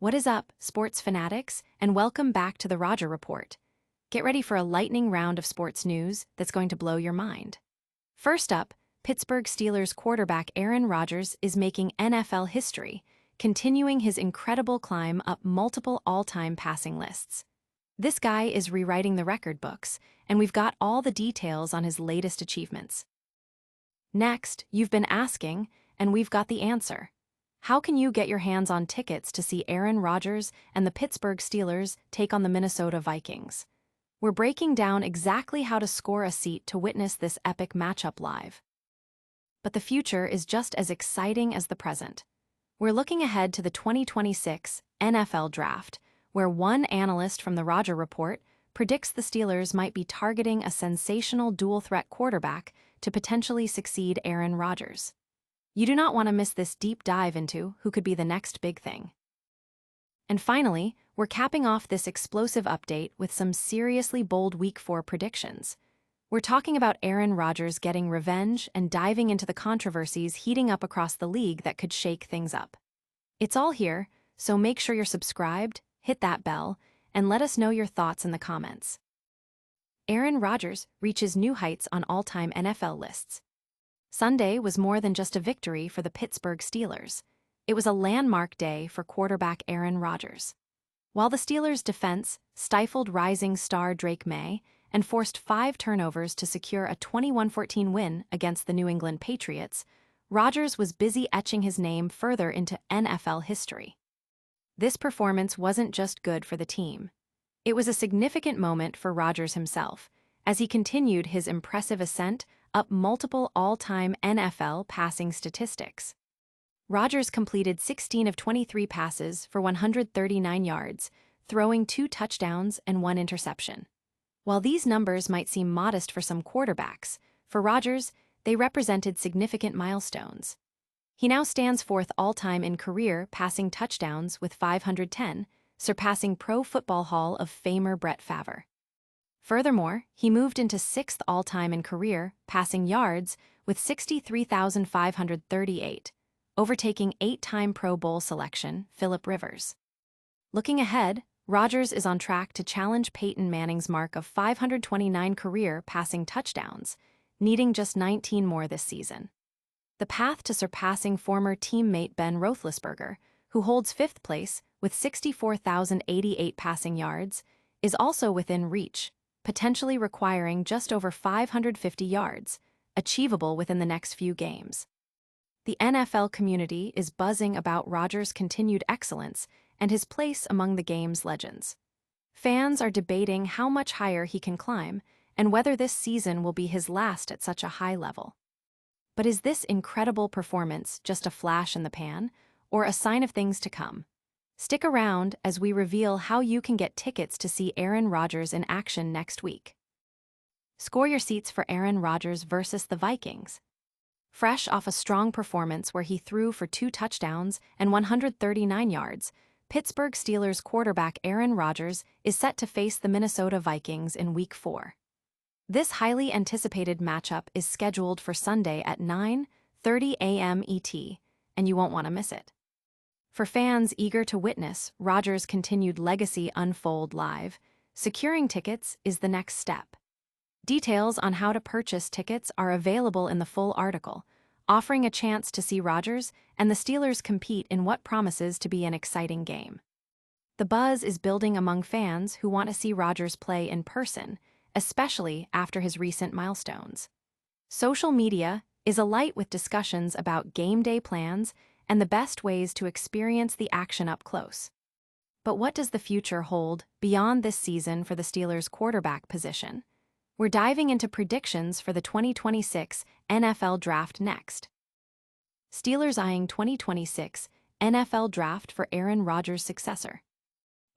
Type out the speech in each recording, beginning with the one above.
What is up, sports fanatics, and welcome back to the Roger Report. Get ready for a lightning round of sports news that's going to blow your mind. First up, Pittsburgh Steelers quarterback Aaron Rodgers is making NFL history, continuing his incredible climb up multiple all-time passing lists. This guy is rewriting the record books, and we've got all the details on his latest achievements. Next, you've been asking, and we've got the answer. How can you get your hands on tickets to see Aaron Rodgers and the Pittsburgh Steelers take on the Minnesota Vikings? We're breaking down exactly how to score a seat to witness this epic matchup live. But the future is just as exciting as the present. We're looking ahead to the 2026 NFL Draft, where one analyst from the Roger Report predicts the Steelers might be targeting a sensational dual-threat quarterback to potentially succeed Aaron Rodgers. You do not want to miss this deep dive into who could be the next big thing. And finally, we're capping off this explosive update with some seriously bold Week 4 predictions. We're talking about Aaron Rodgers getting revenge and diving into the controversies heating up across the league that could shake things up. It's all here, so make sure you're subscribed, hit that bell, and let us know your thoughts in the comments. Aaron Rodgers reaches new heights on all-time NFL lists. Sunday was more than just a victory for the Pittsburgh Steelers. It was a landmark day for quarterback Aaron Rodgers. While the Steelers' defense stifled rising star Drake May and forced 5 turnovers to secure a 21-14 win against the New England Patriots, Rodgers was busy etching his name further into NFL history. This performance wasn't just good for the team. It was a significant moment for Rodgers himself, as he continued his impressive ascent up multiple all-time NFL passing statistics. Rodgers completed 16 of 23 passes for 139 yards, throwing 2 touchdowns and 1 interception. While these numbers might seem modest for some quarterbacks, for Rodgers, they represented significant milestones. He now stands fourth all-time in career passing touchdowns with 510, surpassing Pro Football Hall of Famer Brett Favre. Furthermore, he moved into 6th all-time in career passing yards with 63,538, overtaking 8-time Pro Bowl selection Philip Rivers. Looking ahead, Rodgers is on track to challenge Peyton Manning's mark of 529 career passing touchdowns, needing just 19 more this season. The path to surpassing former teammate Ben Roethlisberger, who holds 5th place with 64,088 passing yards, is also within reach, potentially requiring just over 550 yards, achievable within the next few games. The NFL community is buzzing about Rodgers' continued excellence and his place among the game's legends. Fans are debating how much higher he can climb and whether this season will be his last at such a high level. But is this incredible performance just a flash in the pan, or a sign of things to come? Stick around as we reveal how you can get tickets to see Aaron Rodgers in action next week. Score your seats for Aaron Rodgers versus the Vikings. Fresh off a strong performance where he threw for 2 touchdowns and 139 yards, Pittsburgh Steelers quarterback Aaron Rodgers is set to face the Minnesota Vikings in Week 4. This highly anticipated matchup is scheduled for Sunday at 9:30 a.m. ET, and you won't want to miss it. For fans eager to witness Rodgers' continued legacy unfold live, securing tickets is the next step. Details on how to purchase tickets are available in the full article, offering a chance to see Rodgers and the Steelers compete in what promises to be an exciting game. The buzz is building among fans who want to see Rodgers play in person, especially after his recent milestones. Social media is alight with discussions about game day plans and the best ways to experience the action up close. But what does the future hold beyond this season for the Steelers' quarterback position? We're diving into predictions for the 2026 NFL Draft next. Steelers eyeing 2026 NFL Draft for Aaron Rodgers' successor.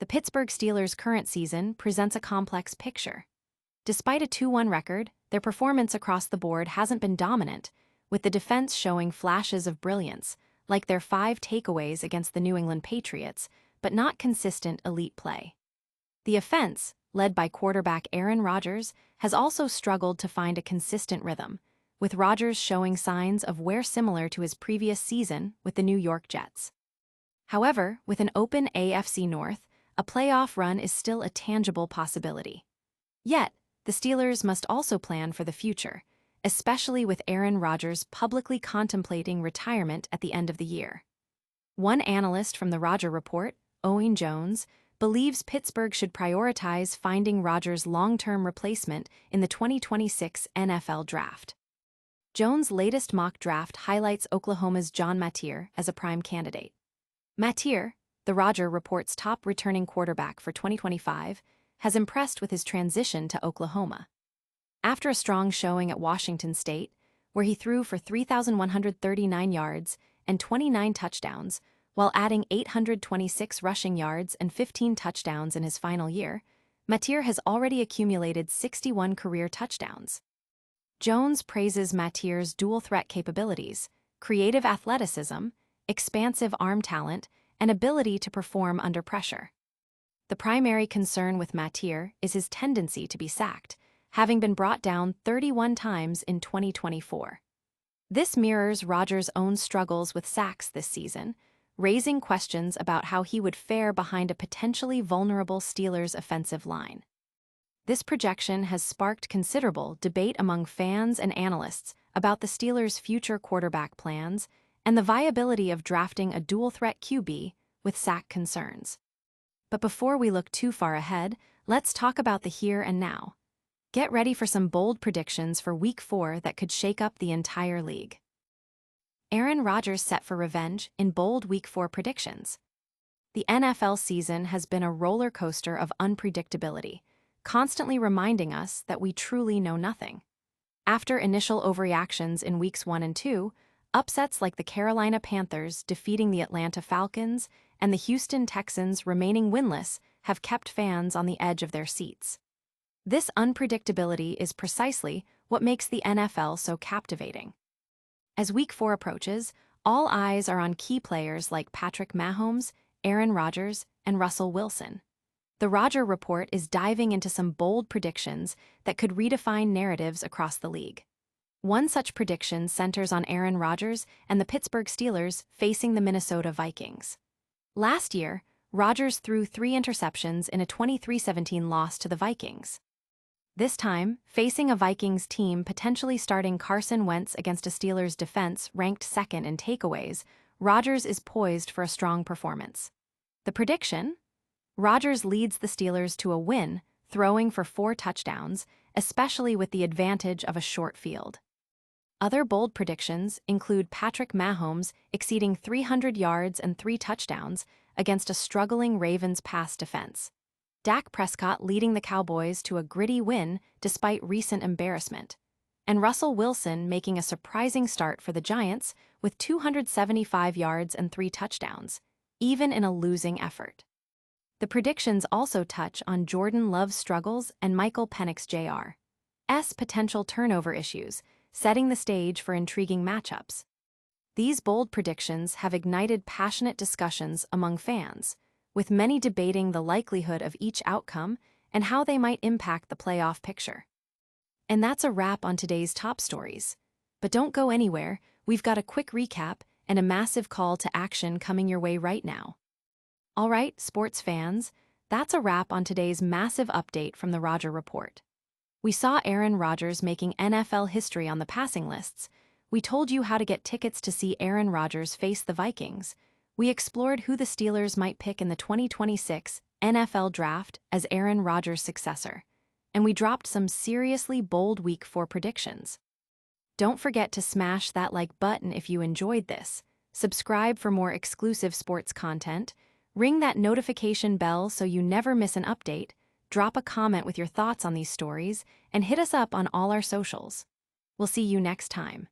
The Pittsburgh Steelers' current season presents a complex picture. Despite a 2-1 record, their performance across the board hasn't been dominant, with the defense showing flashes of brilliance, like their 5 takeaways against the New England Patriots, but not consistent elite play. The offense, led by quarterback Aaron Rodgers, has also struggled to find a consistent rhythm, with Rodgers showing signs of wear similar to his previous season with the New York Jets. However, with an open AFC North, a playoff run is still a tangible possibility. Yet, the Steelers must also plan for the future, especially with Aaron Rodgers publicly contemplating retirement at the end of the year. One analyst from the Rodgers Report, Owen Jones, believes Pittsburgh should prioritize finding Rodgers' long-term replacement in the 2026 NFL Draft. Jones' latest mock draft highlights Oklahoma's John Matier as a prime candidate. Matier, the Rodgers Report's top returning quarterback for 2025, has impressed with his transition to Oklahoma. After a strong showing at Washington State, where he threw for 3,139 yards and 29 touchdowns, while adding 826 rushing yards and 15 touchdowns in his final year, Matier has already accumulated 61 career touchdowns. Jones praises Matier's dual-threat capabilities, creative athleticism, expansive arm talent, and ability to perform under pressure. The primary concern with Matier is his tendency to be sacked, having been brought down 31 times in 2024. This mirrors Rodgers' own struggles with sacks this season, raising questions about how he would fare behind a potentially vulnerable Steelers offensive line. This projection has sparked considerable debate among fans and analysts about the Steelers' future quarterback plans and the viability of drafting a dual-threat QB with sack concerns. But before we look too far ahead, let's talk about the here and now. Get ready for some bold predictions for Week 4 that could shake up the entire league. Aaron Rodgers set for revenge in bold Week 4 predictions. The NFL season has been a roller coaster of unpredictability, constantly reminding us that we truly know nothing. After initial overreactions in Weeks 1 and 2, upsets like the Carolina Panthers defeating the Atlanta Falcons and the Houston Texans remaining winless have kept fans on the edge of their seats. This unpredictability is precisely what makes the NFL so captivating. As Week 4 approaches, all eyes are on key players like Patrick Mahomes, Aaron Rodgers, and Russell Wilson. The Rodgers Report is diving into some bold predictions that could redefine narratives across the league. One such prediction centers on Aaron Rodgers and the Pittsburgh Steelers facing the Minnesota Vikings. Last year, Rodgers threw 3 interceptions in a 23-17 loss to the Vikings. This time, facing a Vikings team potentially starting Carson Wentz against a Steelers defense ranked second in takeaways, Rodgers is poised for a strong performance. The prediction? Rodgers leads the Steelers to a win, throwing for 4 touchdowns, especially with the advantage of a short field. Other bold predictions include Patrick Mahomes exceeding 300 yards and 3 touchdowns against a struggling Ravens pass defense. Dak Prescott leading the Cowboys to a gritty win despite recent embarrassment, and Russell Wilson making a surprising start for the Giants with 275 yards and 3 touchdowns, even in a losing effort. The predictions also touch on Jordan Love's struggles and Michael Penix Jr.'s potential turnover issues, setting the stage for intriguing matchups. These bold predictions have ignited passionate discussions among fans, with many debating the likelihood of each outcome and how they might impact the playoff picture. And that's a wrap on today's top stories. But don't go anywhere, we've got a quick recap and a massive call to action coming your way right now. All right, sports fans, that's a wrap on today's massive update from the Rodgers Report. We saw Aaron Rodgers making NFL history on the passing lists. We told you how to get tickets to see Aaron Rodgers face the Vikings. We explored who the Steelers might pick in the 2026 NFL Draft as Aaron Rodgers' successor. And we dropped some seriously bold Week 4 predictions. Don't forget to smash that like button if you enjoyed this. Subscribe for more exclusive sports content. Ring that notification bell so you never miss an update. Drop a comment with your thoughts on these stories, and hit us up on all our socials. We'll see you next time.